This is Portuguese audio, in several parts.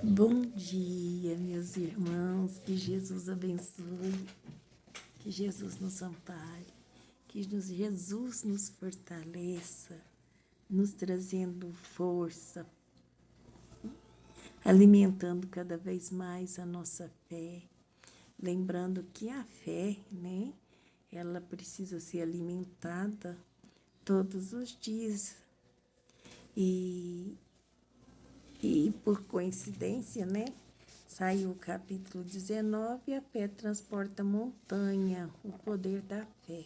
Bom dia, meus irmãos, que Jesus abençoe, que Jesus nos ampare, que Jesus nos fortaleça, nos trazendo força, alimentando cada vez mais a nossa fé, lembrando que a fé, né, ela precisa ser alimentada todos os dias e por coincidência, né? Saiu o capítulo 19, a fé transporta montanha, o poder da fé.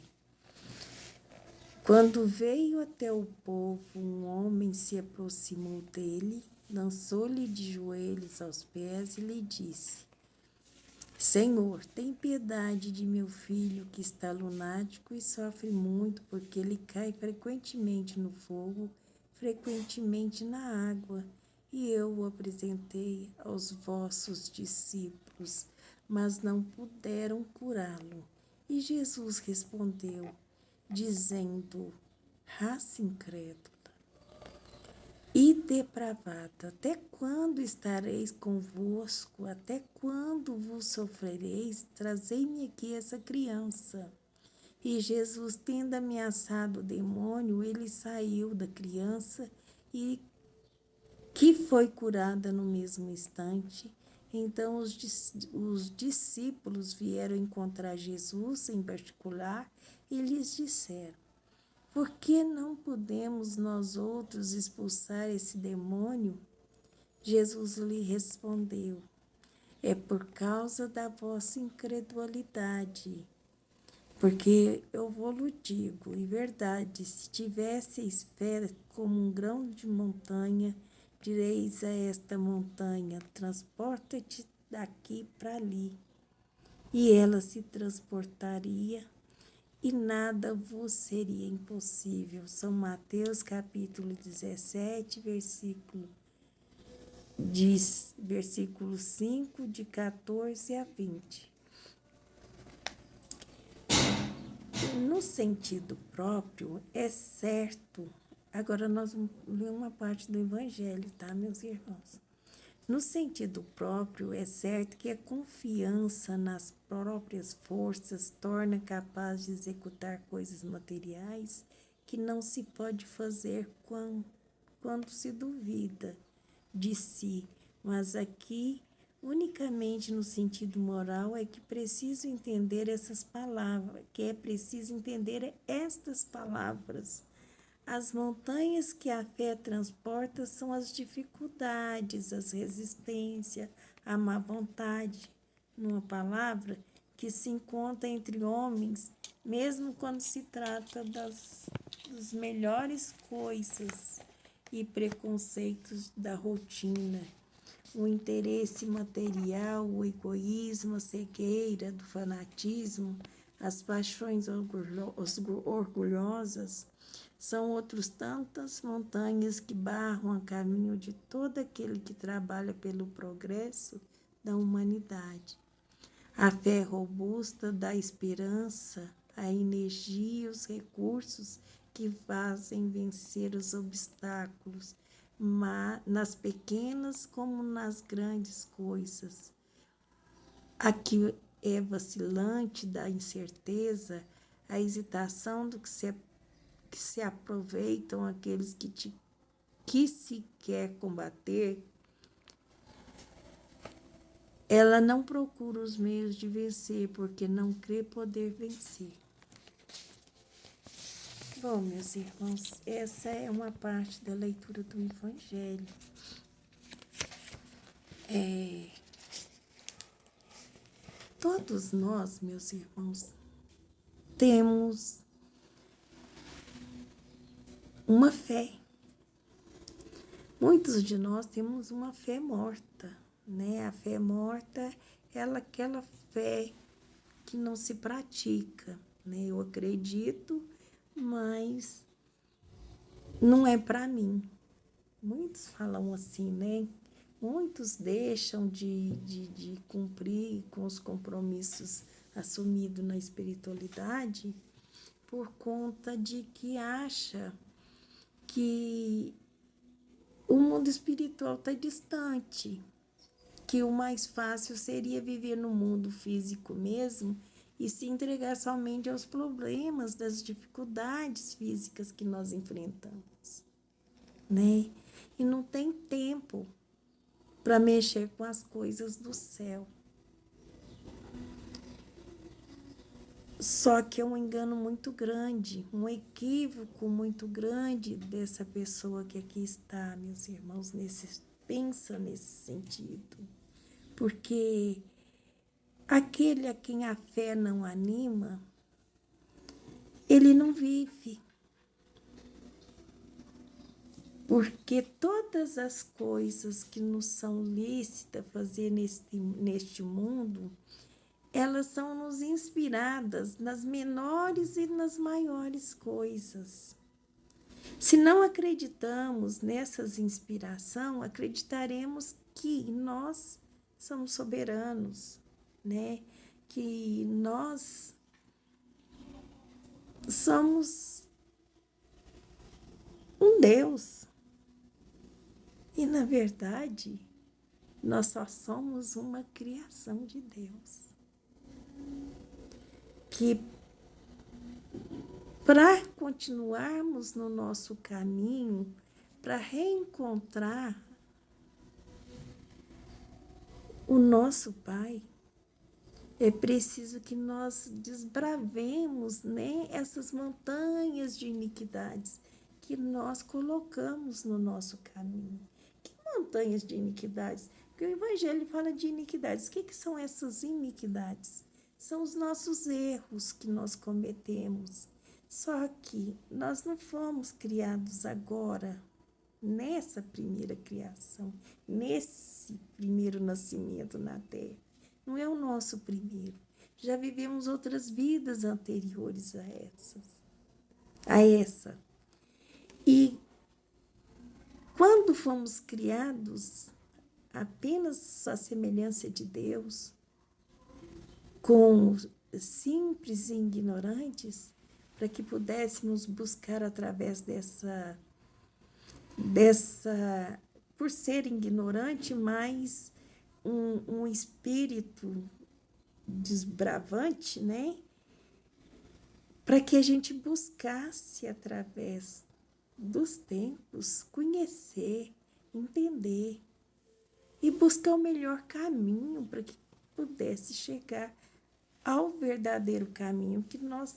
Quando veio até o povo, um homem se aproximou dele, lançou-lhe de joelhos aos pés e lhe disse: Senhor, tem piedade de meu filho que está lunático e sofre muito porque ele cai frequentemente no fogo, frequentemente na água. E eu o apresentei aos vossos discípulos, mas não puderam curá-lo. E Jesus respondeu, dizendo: raça incrédula e depravada, até quando estareis convosco? Até quando vos sofrereis? Trazei-me aqui essa criança. E Jesus, tendo ameaçado o demônio, ele saiu da criança e que foi curada no mesmo instante. Então os discípulos vieram encontrar Jesus em particular e lhes disseram: por que não podemos nós outros expulsar esse demônio? Jesus lhe respondeu: é por causa da vossa incredulidade. Porque eu vou-lhe digo, em verdade, se tivesseis fé como um grão de montanha, direis a esta montanha: transporta-te daqui para ali. E ela se transportaria e nada vos seria impossível. São Mateus capítulo 17, versículo 5, de 14 a 20. No sentido próprio, é certo. Agora nós vamos ler uma parte do Evangelho, tá, meus irmãos? No sentido próprio, é certo que a confiança nas próprias forças torna capaz de executar coisas materiais que não se pode fazer quando se duvida de si. Mas aqui, unicamente no sentido moral, é que preciso entender essas palavras, que é preciso entender estas palavras. As montanhas que a fé transporta são as dificuldades, as resistências, a má vontade, numa palavra, que se encontra entre homens, mesmo quando se trata das melhores coisas e preconceitos da rotina. O interesse material, o egoísmo, a cegueira do fanatismo, as paixões orgulhosas, são outros tantas montanhas que barram o caminho de todo aquele que trabalha pelo progresso da humanidade. A fé robusta dá esperança, a energia e os recursos que fazem vencer os obstáculos, nas pequenas como nas grandes coisas. A que é vacilante da incerteza, a hesitação do que se aproveitam aqueles que se quer combater, ela não procura os meios de vencer, porque não crê poder vencer. Bom, meus irmãos, essa é uma parte da leitura do Evangelho. Todos nós, meus irmãos, temos uma fé. Muitos de nós temos uma fé morta, né? A fé morta é aquela fé que não se pratica, né? Eu acredito, mas não é para mim. Muitos falam assim, né? Muitos deixam de cumprir com os compromissos assumidos na espiritualidade por conta de que acha que o mundo espiritual está distante, que o mais fácil seria viver no mundo físico mesmo e se entregar somente aos problemas, das dificuldades físicas que nós enfrentamos, né? E não tem tempo para mexer com as coisas do céu. Só que é um engano muito grande, um equívoco muito grande dessa pessoa que aqui está, meus irmãos, pensa nesse sentido. Porque aquele a quem a fé não anima, ele não vive. Porque todas as coisas que nos são lícitas fazer neste mundo, elas são nos inspiradas nas menores e nas maiores coisas. Se não acreditamos nessas inspirações, acreditaremos que nós somos soberanos, né? Que nós somos um Deus. E, na verdade, nós só somos uma criação de Deus. Que para continuarmos no nosso caminho, para reencontrar o nosso Pai, é preciso que nós desbravemos, né, essas montanhas de iniquidades que nós colocamos no nosso caminho. Que montanhas de iniquidades? Porque o Evangelho fala de iniquidades. O que são essas iniquidades? São os nossos erros que nós cometemos. Só que nós não fomos criados agora, nessa primeira criação, nesse primeiro nascimento na Terra. Não é o nosso primeiro. Já vivemos outras vidas anteriores a essa. E quando fomos criados apenas à semelhança de Deus, com simples e ignorantes, para que pudéssemos buscar através dessa, por ser ignorante, mais um espírito desbravante, né? Para que a gente buscasse através dos tempos conhecer, entender e buscar o melhor caminho para que pudesse chegar ao verdadeiro caminho que nós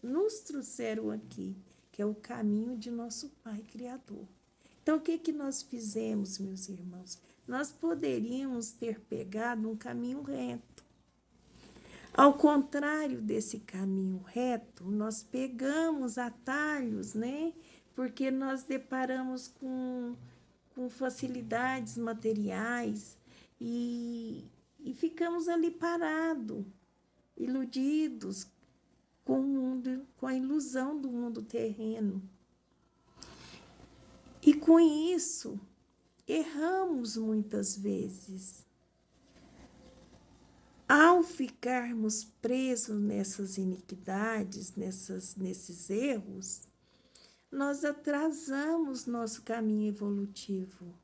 nos trouxeram aqui, que é o caminho de nosso Pai Criador. Então, o que nós fizemos, meus irmãos? Nós poderíamos ter pegado um caminho reto. Ao contrário desse caminho reto, nós pegamos atalhos, né? Porque nós deparamos com facilidades materiais e ficamos ali parados, iludidos com o mundo, com a ilusão do mundo terreno. E com isso, erramos muitas vezes. Ao ficarmos presos nessas iniquidades, nesses erros, nós atrasamos nosso caminho evolutivo.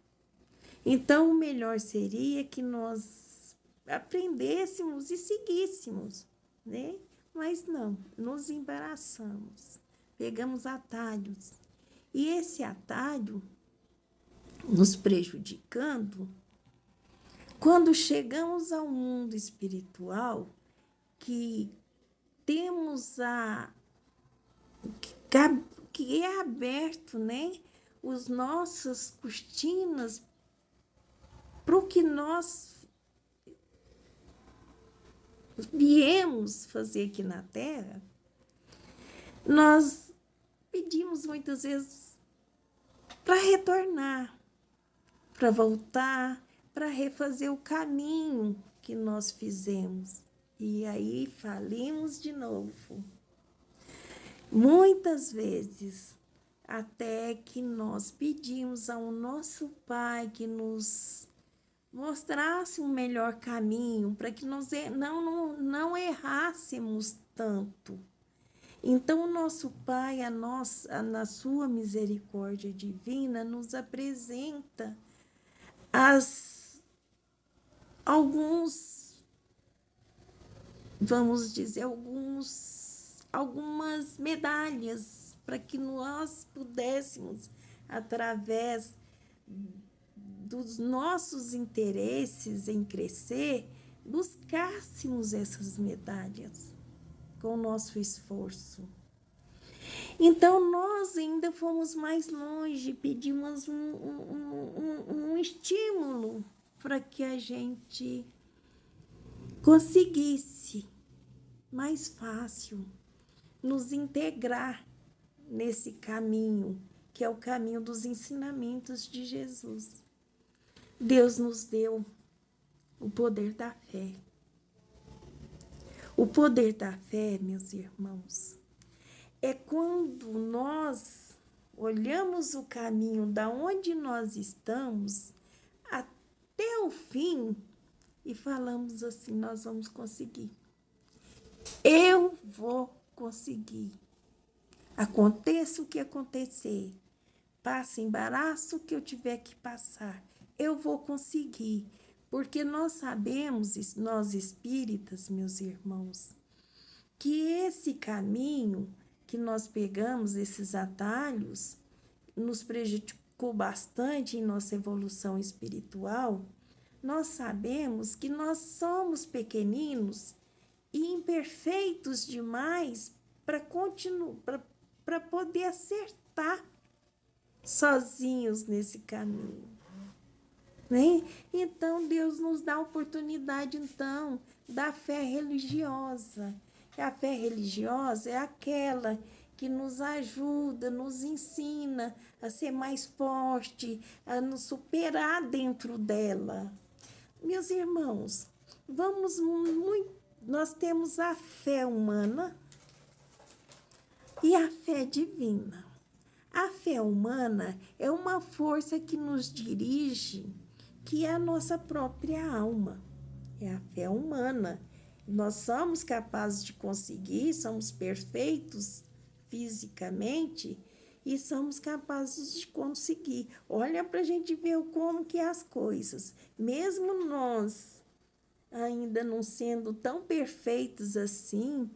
Então, o melhor seria que nós aprendêssemos e seguíssemos, né? Mas não, nos embaraçamos, pegamos atalhos. E esse atalho, nos prejudicando, quando chegamos ao mundo espiritual, que temos que é aberto, né? Os nossas cortinas para o que nós viemos fazer aqui na Terra, nós pedimos muitas vezes para retornar, para voltar, para refazer o caminho que nós fizemos. E aí falimos de novo. Muitas vezes, até que nós pedimos ao nosso Pai que nos mostrasse um melhor caminho, para que nós não errássemos tanto. Então, o nosso Pai, na sua misericórdia divina, nos apresenta alguns, vamos dizer, algumas medalhas para que nós pudéssemos, através dos nossos interesses em crescer, buscássemos essas medalhas com o nosso esforço. Então, nós ainda fomos mais longe, pedimos um estímulo para que a gente conseguisse mais fácil nos integrar nesse caminho, que é o caminho dos ensinamentos de Jesus. Deus nos deu o poder da fé. O poder da fé, meus irmãos, é quando nós olhamos o caminho da onde nós estamos até o fim e falamos assim: nós vamos conseguir. Eu vou conseguir. Aconteça o que acontecer, passe embaraço que eu tiver que passar, eu vou conseguir. Porque nós sabemos, nós espíritas, meus irmãos, que esse caminho que nós pegamos, esses atalhos, nos prejudicou bastante em nossa evolução espiritual. Nós sabemos que nós somos pequeninos e imperfeitos demais para poder acertar sozinhos nesse caminho, né? Então, Deus nos dá a oportunidade, então, da fé religiosa. A fé religiosa é aquela que nos ajuda, nos ensina a ser mais forte, a nos superar dentro dela. Meus irmãos, nós temos a fé humana e a fé divina. A fé humana é uma força que nos dirige, que é a nossa própria alma. É a fé humana. Nós somos capazes de conseguir, somos perfeitos fisicamente e somos capazes de conseguir. Olha para a gente ver como que é as coisas. Mesmo nós ainda não sendo tão perfeitos assim,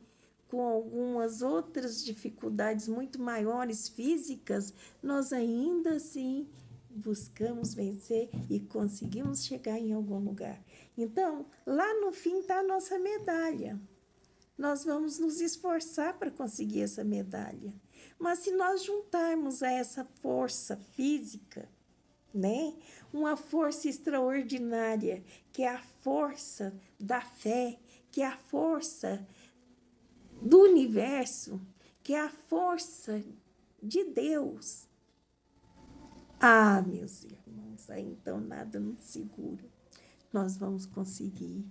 com algumas outras dificuldades muito maiores físicas, nós ainda assim buscamos vencer e conseguimos chegar em algum lugar. Então, lá no fim está a nossa medalha. Nós vamos nos esforçar para conseguir essa medalha. Mas se nós juntarmos a essa força física, né, uma força extraordinária, que é a força da fé, que é a força do universo, que é a força de Deus. Ah, meus irmãos, aí então nada nos segura. Nós vamos conseguir.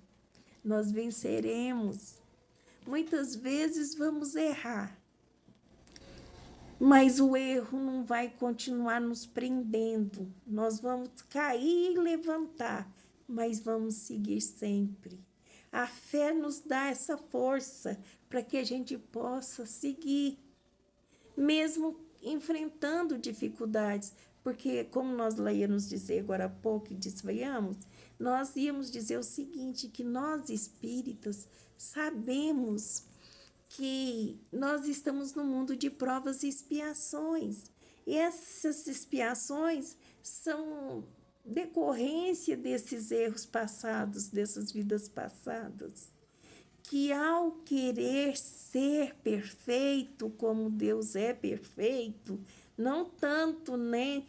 Nós venceremos. Muitas vezes vamos errar, mas o erro não vai continuar nos prendendo. Nós vamos cair e levantar, mas vamos seguir sempre. A fé nos dá essa força para que a gente possa seguir, mesmo enfrentando dificuldades, porque, como nós lá íamos dizer agora há pouco, desviamos, nós íamos dizer o seguinte, que nós espíritas sabemos que nós estamos no mundo de provas e expiações, e essas expiações são decorrência desses erros passados, dessas vidas passadas, que ao querer ser perfeito como Deus é perfeito, não tanto, né,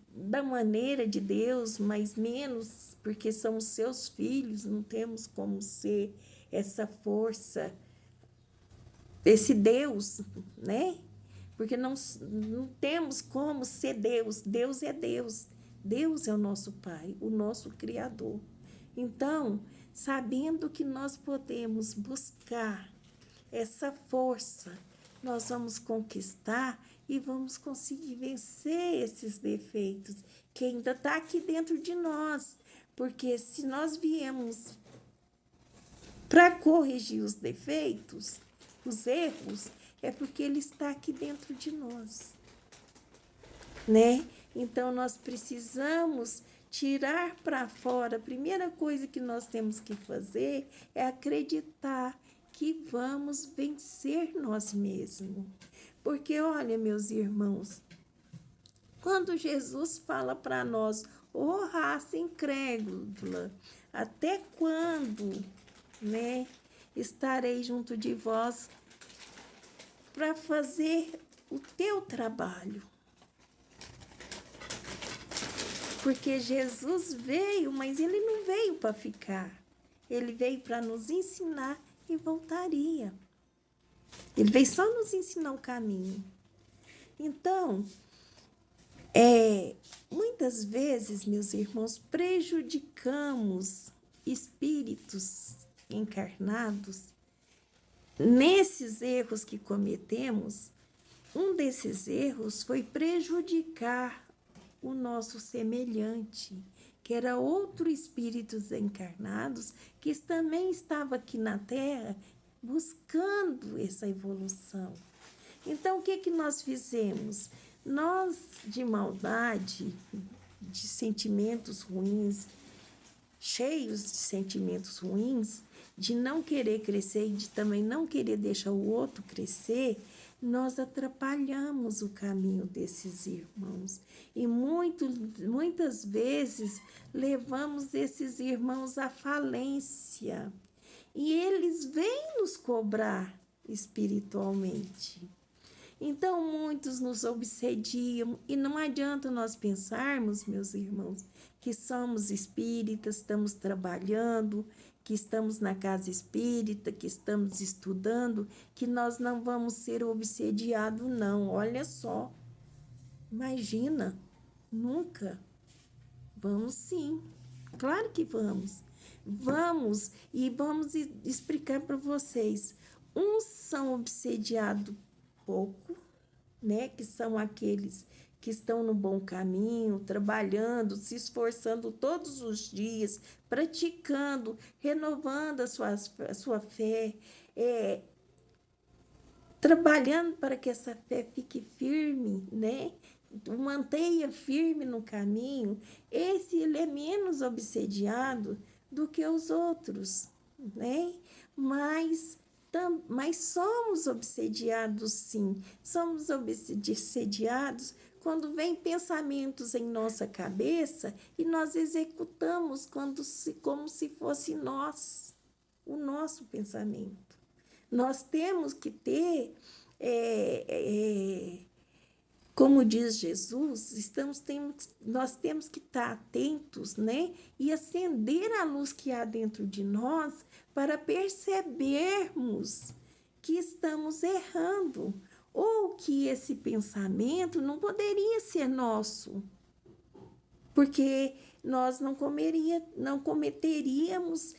da maneira de Deus, mas menos, porque somos seus filhos, não temos como ser essa força, esse Deus, né? Porque não temos como ser Deus. Deus é Deus. Deus é o nosso Pai, o nosso Criador. Então, sabendo que nós podemos buscar essa força, nós vamos conquistar e vamos conseguir vencer esses defeitos que ainda está aqui dentro de nós. Porque se nós viemos para corrigir os defeitos, os erros, é porque ele está aqui dentro de nós, né? Então, nós precisamos tirar para fora, a primeira coisa que nós temos que fazer é acreditar que vamos vencer nós mesmos. Porque, olha, meus irmãos, quando Jesus fala para nós, ô raça incrédula, até quando, né, estarei junto de vós para fazer o teu trabalho? Porque Jesus veio, mas ele não veio para ficar. Ele veio para nos ensinar e voltaria. Ele veio só nos ensinar o caminho. Então, muitas vezes, meus irmãos, prejudicamos espíritos encarnados nesses erros que cometemos. Um desses erros foi prejudicar o nosso semelhante, que era outro espírito encarnados, que também estava aqui na Terra buscando essa evolução. Então, o que nós fizemos? Nós, de maldade, de sentimentos ruins, cheios de sentimentos ruins, de não querer crescer e de também não querer deixar o outro crescer, nós atrapalhamos o caminho desses irmãos. E muitas vezes levamos esses irmãos à falência. E eles vêm nos cobrar espiritualmente. Então, muitos nos obsediam, e não adianta nós pensarmos, meus irmãos, que somos espíritas, estamos trabalhando, que estamos na casa espírita, que estamos estudando, que nós não vamos ser obsediados, não. Olha só, imagina, nunca. Vamos sim, claro que vamos. Vamos explicar para vocês. Uns são obsediados pouco, né? Que são aqueles que estão no bom caminho, trabalhando, se esforçando todos os dias, praticando, renovando a sua fé, trabalhando para que essa fé fique firme, né? Mantenha firme no caminho. Ele é menos obsediado do que os outros, né? Mas somos obsediados, sim. Somos obsediados quando vem pensamentos em nossa cabeça e nós executamos como se fosse o nosso pensamento. Nós temos que ter, como diz Jesus, nós temos que estar atentos, né? E acender a luz que há dentro de nós para percebermos que estamos errando ou que esse pensamento não poderia ser nosso, porque nós não cometeríamos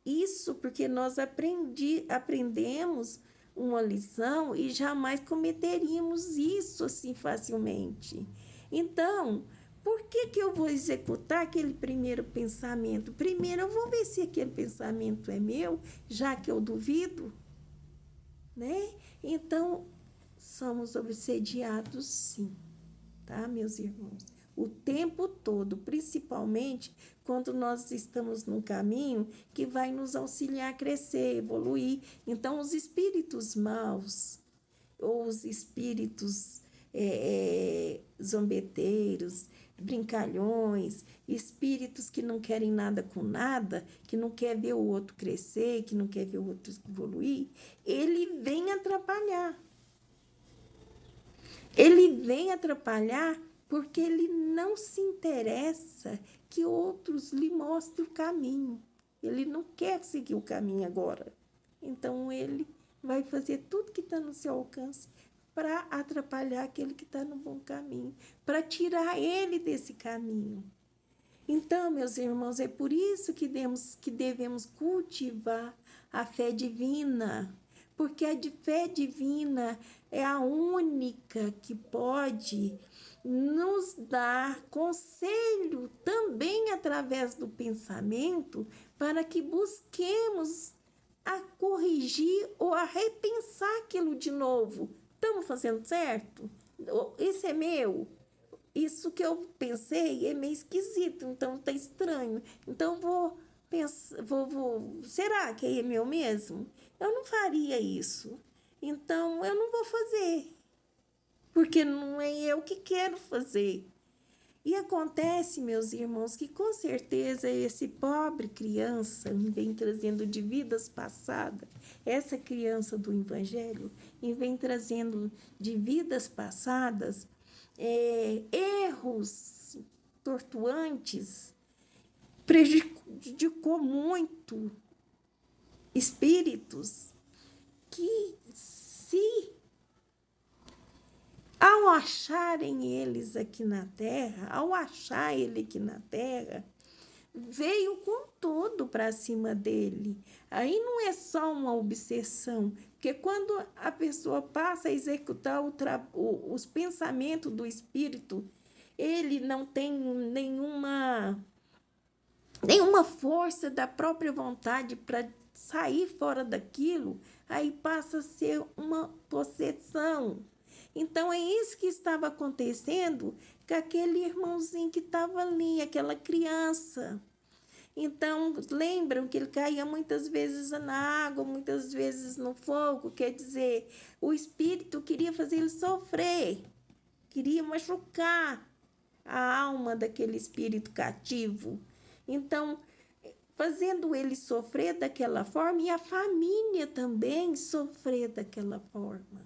isso, porque nós aprendemos uma lição e jamais cometeríamos isso assim facilmente. Então, por que eu vou executar aquele primeiro pensamento? Primeiro eu vou ver se aquele pensamento é meu, já que eu duvido, né? Então, somos obsediados sim, tá, meus irmãos? O tempo todo, principalmente quando nós estamos num caminho que vai nos auxiliar a crescer, evoluir. Então, os espíritos maus, ou os espíritos zombeteiros, brincalhões, espíritos que não querem nada com nada, que não quer ver o outro crescer, que não quer ver o outro evoluir, ele vem atrapalhar. Ele vem atrapalhar porque ele não se interessa que outros lhe mostrem o caminho. Ele não quer seguir o caminho agora. Então, ele vai fazer tudo que está no seu alcance para atrapalhar aquele que está no bom caminho, para tirar ele desse caminho. Então, meus irmãos, é por isso que devemos cultivar a fé divina, porque a fé divina é a única que pode nos dar conselho também através do pensamento para que busquemos a corrigir ou a repensar aquilo de novo. Estamos fazendo certo? Esse é meu? isso que eu pensei é meio esquisito, então tá estranho. Então vou pensar, será que é meu mesmo? Eu não faria isso. Então eu não vou fazer, porque não é eu que quero fazer. E acontece, meus irmãos, que com certeza esse pobre criança vem trazendo de vidas passadas, essa criança do Evangelho, e vem trazendo de vidas passadas erros tortuantes, prejudicou muito espíritos que, se ao acharem eles aqui na Terra, ao achar ele aqui na Terra, veio com tudo para cima dele. Aí não é só uma obsessão, porque quando a pessoa passa a executar os pensamentos do espírito, ele não tem nenhuma força da própria vontade para sair fora daquilo, aí passa a ser uma possessão. Então, é isso que estava acontecendo com aquele irmãozinho que estava ali, aquela criança. Então, lembram que ele caía muitas vezes na água, muitas vezes no fogo, quer dizer, o espírito queria fazer ele sofrer, queria machucar a alma daquele espírito cativo. Então, fazendo ele sofrer daquela forma e a família também sofrer daquela forma.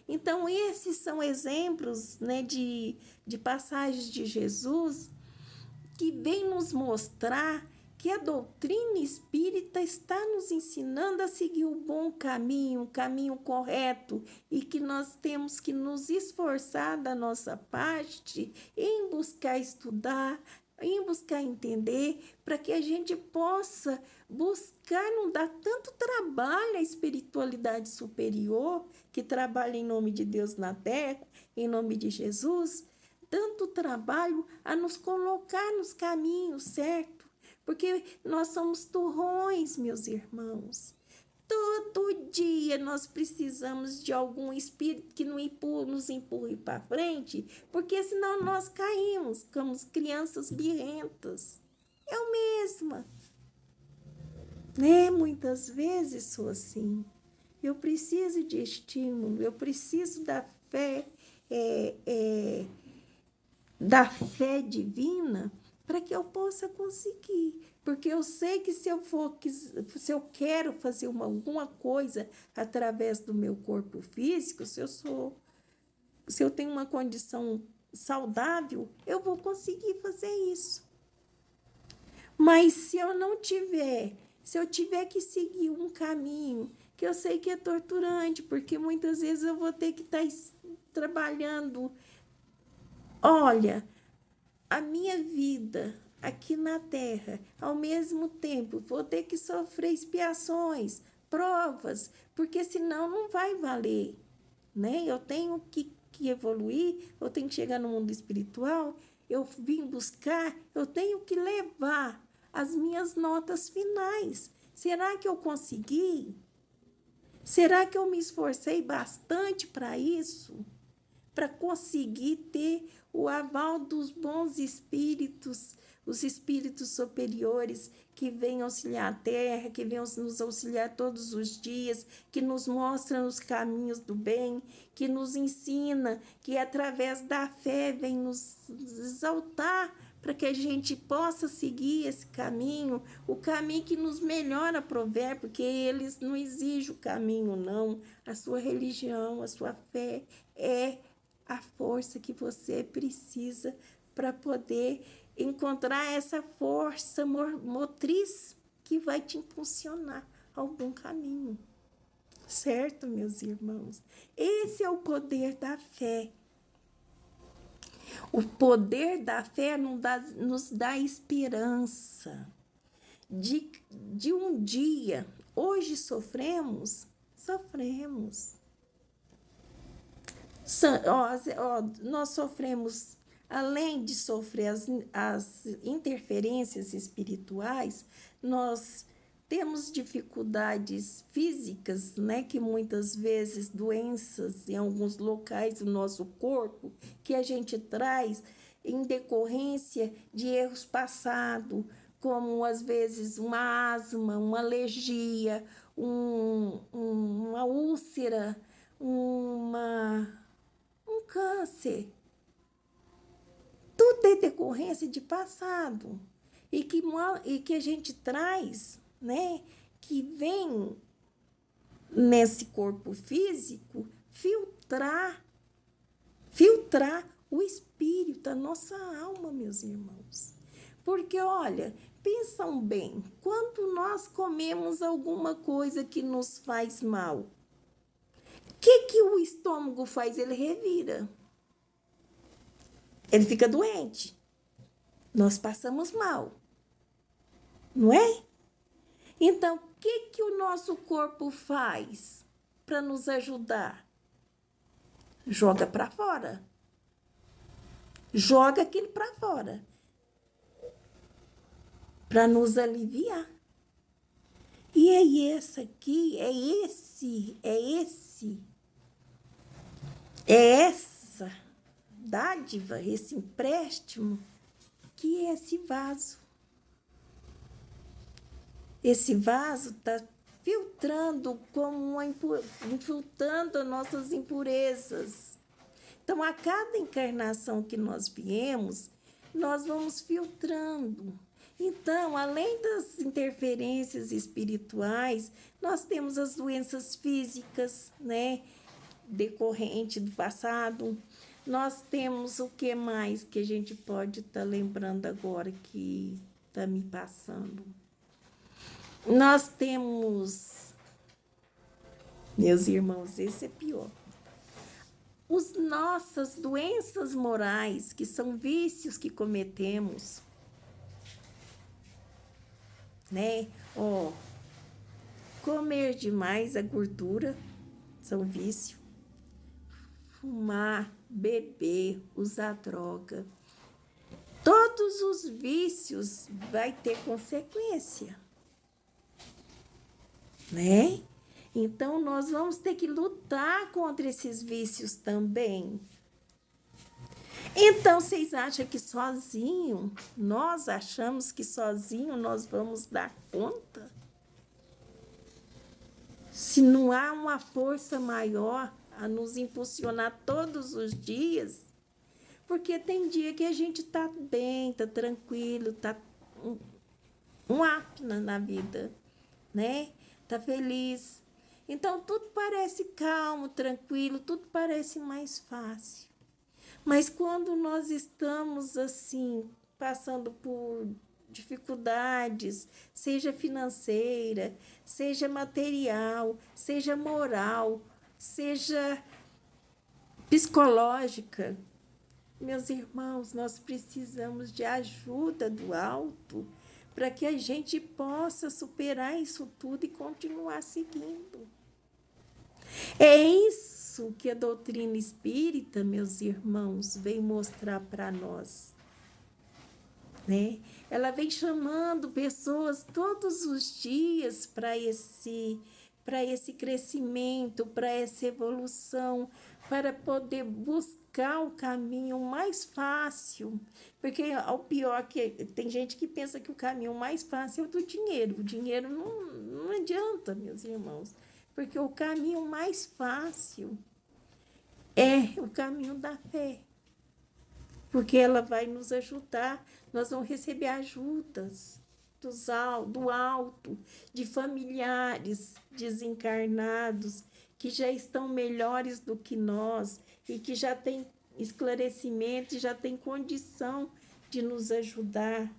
Então, esses são exemplos, né, de passagens de Jesus que vem nos mostrar que a doutrina espírita está nos ensinando a seguir o bom caminho, o caminho correto, e que nós temos que nos esforçar da nossa parte em buscar estudar, em buscar entender, para que a gente possa buscar não dar tanto trabalho à espiritualidade superior, que trabalha em nome de Deus na terra, em nome de Jesus, tanto trabalho a nos colocar nos caminhos certos, porque nós somos turrões, meus irmãos. Todo dia nós precisamos de algum espírito que nos empurre para frente, porque senão nós caímos como crianças birrentas. Eu mesma, né? Muitas vezes sou assim. Eu preciso de estímulo, eu preciso da fé, da fé divina, para que eu possa conseguir. Porque eu sei que se eu quero fazer alguma coisa através do meu corpo físico, se eu tenho uma condição saudável, eu vou conseguir fazer isso. Mas se eu tiver que seguir um caminho que eu sei que é torturante, porque muitas vezes eu vou ter que estar trabalhando. Olha, a minha vida aqui na Terra, ao mesmo tempo, vou ter que sofrer expiações, provas, porque senão não vai valer, né? Eu tenho que evoluir, eu tenho que chegar no mundo espiritual, eu vim buscar, eu tenho que levar as minhas notas finais. Será que eu consegui? Será que eu me esforcei bastante para isso? Para conseguir ter o aval dos bons espíritos, os espíritos superiores que vêm auxiliar a Terra, que vêm nos auxiliar todos os dias, que nos mostram os caminhos do bem, que nos ensina, que através da fé vem nos exaltar para que a gente possa seguir esse caminho, o caminho que nos melhora prover, porque eles não exigem o caminho, não. A sua religião, a sua fé é a força que você precisa para poder encontrar essa força motriz que vai te impulsionar ao bom caminho. Certo, meus irmãos? Esse é o poder da fé. O poder da fé nos dá esperança de um dia. Hoje sofremos. Nós sofremos, além de sofrer as interferências espirituais, nós temos dificuldades físicas, né, que muitas vezes doenças em alguns locais do nosso corpo que a gente traz, em decorrência de erros passados, como às vezes uma asma, uma alergia, uma úlcera, um câncer. Tudo é decorrência de passado e que a gente traz, né? Que vem nesse corpo físico filtrar o espírito, a nossa alma, meus irmãos. Porque, olha, pensam bem, quando nós comemos alguma coisa que nos faz mal, o que o estômago faz? Ele revira. Ele fica doente. Nós passamos mal. Não é? Então, o que o nosso corpo faz para nos ajudar? Joga para fora. Joga aquilo para fora. Para nos aliviar. E é essa aqui, é essa dádiva, esse empréstimo, que é esse vaso. Esse vaso está filtrando, infiltrando as nossas impurezas. Então, a cada encarnação que nós viemos, nós vamos filtrando. Então, além das interferências espirituais, nós temos as doenças físicas, né, decorrente do passado. Nós temos o que mais que a gente pode estar lembrando agora que está me passando? Nós temos, meus irmãos, esse é pior. As nossas doenças morais, que são vícios que cometemos, né? Comer demais a gordura, são vício. Fumar, beber, usar droga. Todos os vícios vai ter consequência, né? Então, nós vamos ter que lutar contra esses vícios também. Então, vocês acham que sozinho, nós achamos que sozinho nós vamos dar conta? Se não há uma força maior a nos impulsionar todos os dias, porque tem dia que a gente tá bem, tá tranquilo, tá um apna na vida, né? Tá feliz. Então, tudo parece calmo, tranquilo, tudo parece mais fácil. Mas quando nós estamos assim, passando por dificuldades, seja financeira, seja material, seja moral, seja psicológica, meus irmãos, nós precisamos de ajuda do alto para que a gente possa superar isso tudo e continuar seguindo. É isso que a doutrina espírita, meus irmãos, vem mostrar para nós, né? Ela vem chamando pessoas todos os dias para esse crescimento, para essa evolução, para poder buscar o caminho mais fácil. Porque o pior que tem gente que pensa que o caminho mais fácil é o do dinheiro. O dinheiro não adianta, meus irmãos. Porque o caminho mais fácil é o caminho da fé. Porque ela vai nos ajudar, nós vamos receber ajudas do alto, de familiares desencarnados, que já estão melhores do que nós e que já têm esclarecimento e já têm condição de nos ajudar.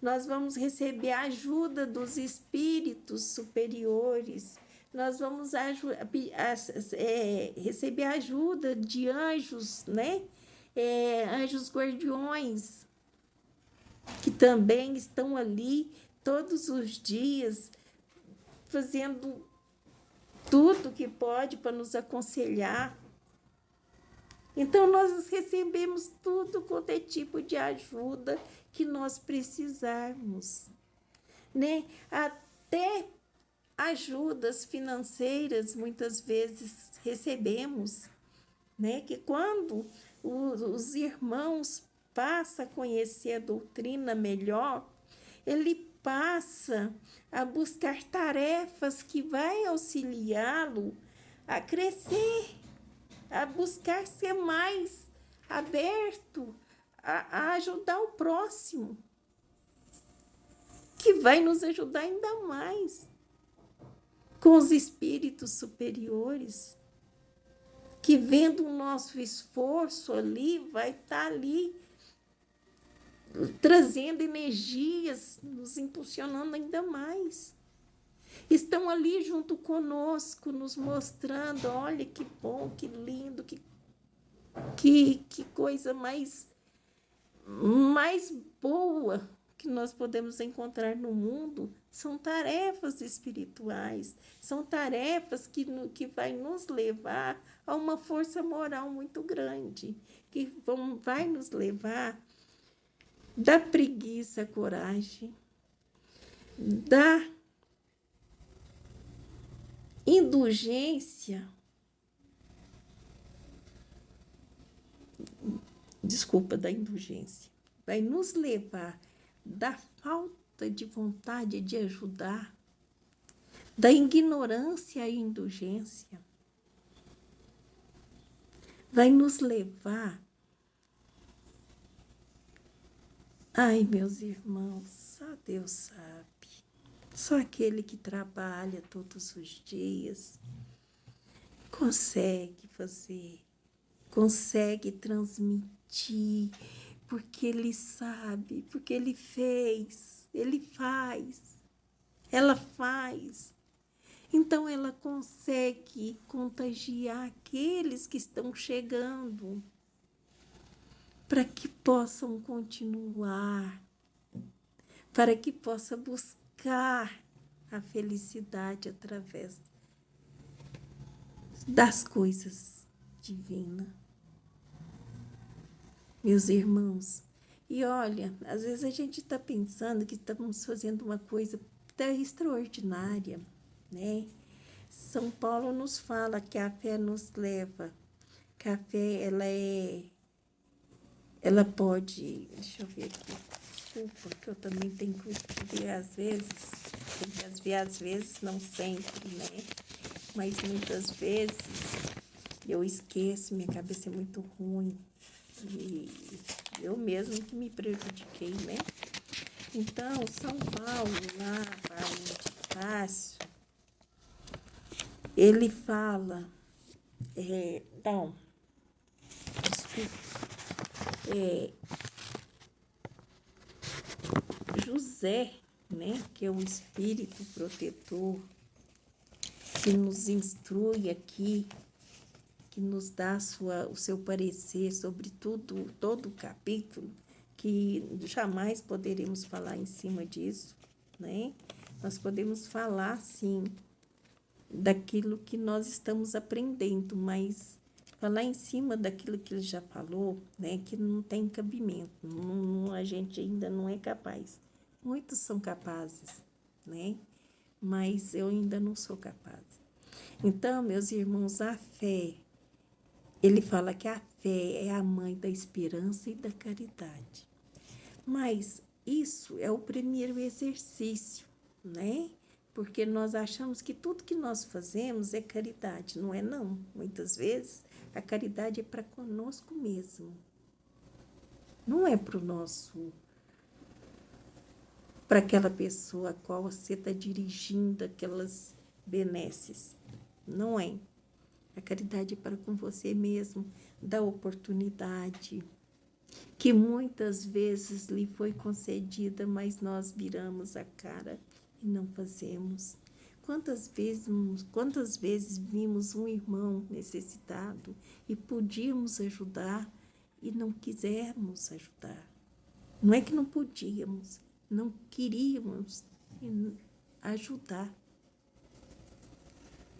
Nós vamos receber a ajuda dos espíritos superiores. Nós vamos receber a ajuda de anjos, né? Anjos guardiões, que também estão ali todos os dias, fazendo tudo que pode para nos aconselhar. Então, nós recebemos tudo quanto é tipo de ajuda que nós precisarmos, né? Até ajudas financeiras, muitas vezes recebemos, né? Que quando os irmãos passa a conhecer a doutrina melhor, ele passa a buscar tarefas que vai auxiliá-lo a crescer, a buscar ser mais aberto, a ajudar o próximo, que vai nos ajudar ainda mais com os espíritos superiores, que vendo o nosso esforço ali, vai estar ali trazendo energias, nos impulsionando ainda mais. Estão ali junto conosco, nos mostrando, olha que bom, que lindo, que coisa mais boa que nós podemos encontrar no mundo. São tarefas espirituais, são tarefas que vai nos levar a uma força moral muito grande, que vai nos levar da preguiça à coragem, da indulgência, da indulgência, vai nos levar da falta de vontade de ajudar, da ignorância à indulgência, vai nos levar. Ai, meus irmãos, só Deus sabe. Só aquele que trabalha todos os dias consegue fazer, consegue transmitir, porque ele sabe, porque ele fez, ele faz, ela faz. Então, ela consegue contagiar aqueles que estão chegando, para que possam continuar, para que possa buscar a felicidade através das coisas divinas. Meus irmãos, e olha, às vezes a gente está pensando que estamos fazendo uma coisa extraordinária, né? São Paulo nos fala que a fé nos leva, que a fé, ela pode, deixa eu ver aqui, desculpa, que eu também tenho que ver às vezes, não sempre, né? Mas muitas vezes eu esqueço, minha cabeça é muito ruim, e eu mesmo que me prejudiquei, né? Então, São Paulo, lá, para Fácil, ele fala, José, né, que é o espírito protetor, que nos instrui aqui, que nos dá o seu parecer sobre tudo, todo o capítulo, que jamais poderemos falar em cima disso, né? Nós podemos falar, sim, daquilo que nós estamos aprendendo, mas falar em cima daquilo que ele já falou, né, que não tem cabimento, a gente ainda não é capaz. Muitos são capazes, né? Mas eu ainda não sou capaz. Então, meus irmãos, a fé, ele fala que a fé é a mãe da esperança e da caridade. Mas isso é o primeiro exercício, né? Porque nós achamos que tudo que nós fazemos é caridade. Não é, não. Muitas vezes, a caridade é para conosco mesmo. Não é para o nosso... para aquela pessoa a qual você está dirigindo aquelas benesses. Não é. A caridade é para com você mesmo, da oportunidade, que muitas vezes lhe foi concedida, mas nós viramos a cara e não fazemos. Quantas vezes vimos um irmão necessitado e podíamos ajudar e não quisermos ajudar? Não é que não podíamos, não queríamos ajudar.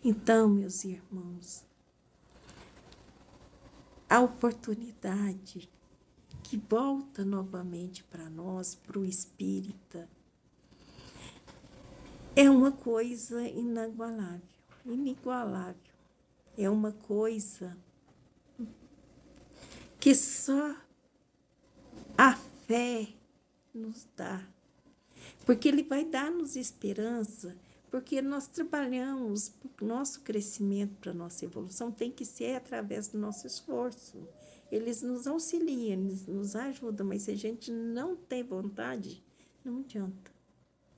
Então, meus irmãos, a oportunidade que volta novamente para nós, para o espírita, é uma coisa inigualável. É uma coisa que só a fé nos dá. Porque Ele vai dar-nos esperança, porque nós trabalhamos, o nosso crescimento para a nossa evolução tem que ser através do nosso esforço. Eles nos auxiliam, eles nos ajudam, mas se a gente não tem vontade, não adianta.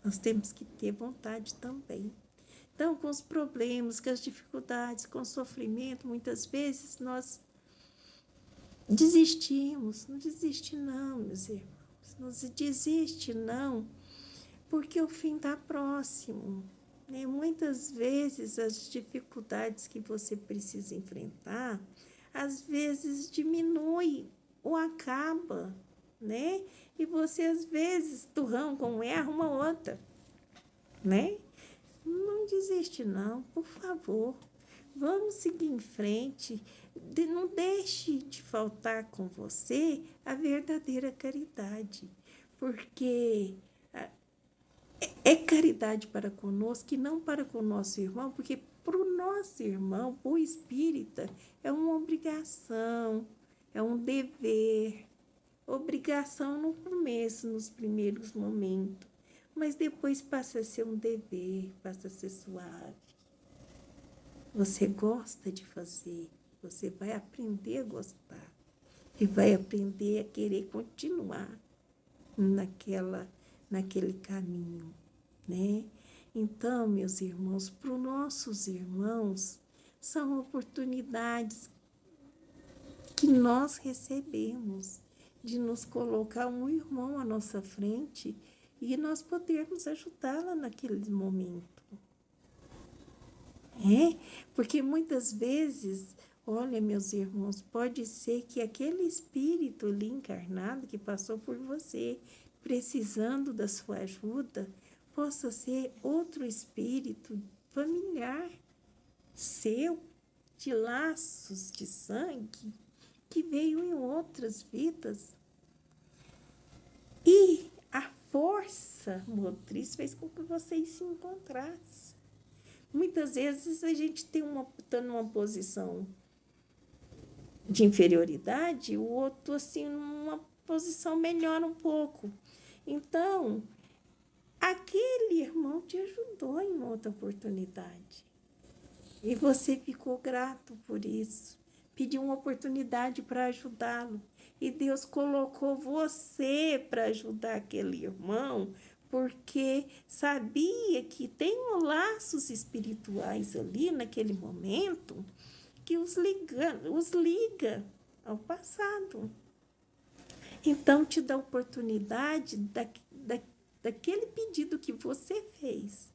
Nós temos que ter vontade também. Então, com os problemas, com as dificuldades, com o sofrimento, muitas vezes nós desistimos. Não desiste não, meus irmãos. Não desiste não, porque o fim está próximo. Né? Muitas vezes as dificuldades que você precisa enfrentar, às vezes diminui ou acaba, né? E você, às vezes, turrão como arruma outra, né? Não desiste não, por favor. Vamos seguir em frente. Não deixe de faltar com você a verdadeira caridade, porque é caridade para conosco e não para com o nosso irmão, porque para o nosso irmão, o espírita, é uma obrigação, é um dever. Obrigação no começo, nos primeiros momentos, mas depois passa a ser um dever, passa a ser suave. Você gosta de fazer, você vai aprender a gostar e vai aprender a querer continuar naquele caminho, né? Então, meus irmãos, para os nossos irmãos, são oportunidades que nós recebemos de nos colocar um irmão à nossa frente e nós podermos ajudá-la naquele momento. Porque muitas vezes, olha, meus irmãos, pode ser que aquele espírito ali encarnado que passou por você, precisando da sua ajuda, possa ser outro espírito familiar seu, de laços de sangue, que veio em outras vidas. E a força motriz fez com que vocês se encontrassem. Muitas vezes a gente está numa posição de inferioridade, o outro assim numa posição melhor um pouco. Então, aquele irmão te ajudou em outra oportunidade. E você ficou grato por isso. Pediu uma oportunidade para ajudá-lo. E Deus colocou você para ajudar aquele irmão, porque sabia que tem laços espirituais ali naquele momento que os liga ao passado. Então, te dá a oportunidade daquele pedido que você fez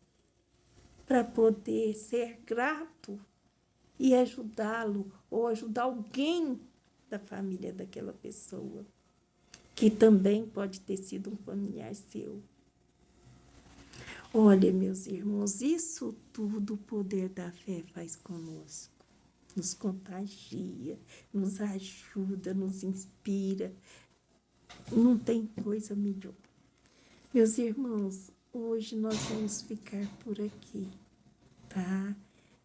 para poder ser grato e ajudá-lo ou ajudar alguém da família daquela pessoa, que também pode ter sido um familiar seu. Olha, meus irmãos, isso tudo o poder da fé faz conosco. Nos contagia, nos ajuda, nos inspira. Não tem coisa melhor. Meus irmãos, hoje nós vamos ficar por aqui, tá?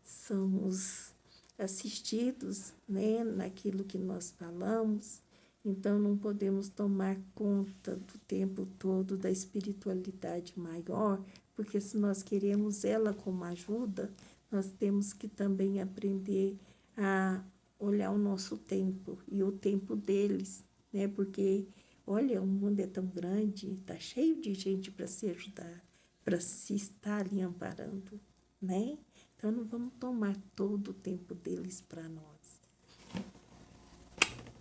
Somos assistidos, né, naquilo que nós falamos, então não podemos tomar conta do tempo todo da espiritualidade maior, porque se nós queremos ela como ajuda, nós temos que também aprender a olhar o nosso tempo e o tempo deles, né, porque, olha, o mundo é tão grande, está cheio de gente para se ajudar, para se estar ali amparando, né? Então, não vamos tomar todo o tempo deles para nós.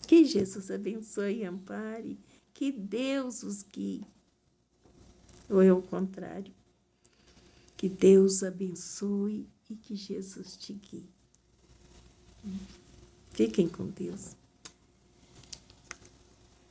Que Jesus abençoe e ampare, que Deus os guie. Ou é o contrário. Que Deus abençoe e que Jesus te guie. Fiquem com Deus.